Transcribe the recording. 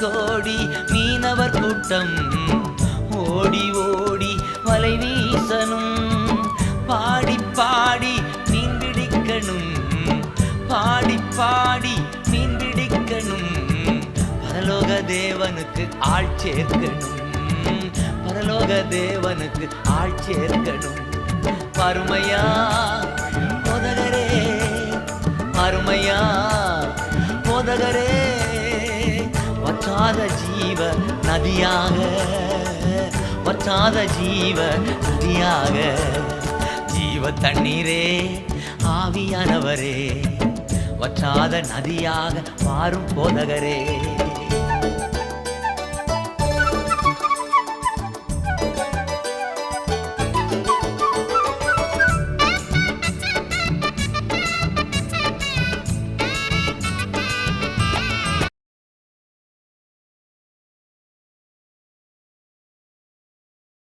கோடி மீனவர் கூட்டம் ஓடி ஓடி வலை வீசணும், பாடி பாடி மீன் பிடிக்கணும், பாடி பாடி மீன் பிடிக்கணும். பரலோக தேவனுக்கு ஆள் சேர்க்கணும், பரலோக தேவனுக்கு ஆள் சேர்க்கணும். பருமையா போதகரே, பருமையா போதகரே, வற்றாத ஜீவ நதியாக, வற்றாத ஜீவ நதியாக, ஜீவ தண்ணீரே ஆவியானவரே, வற்றாத நதியாக மாறும் போதகரே.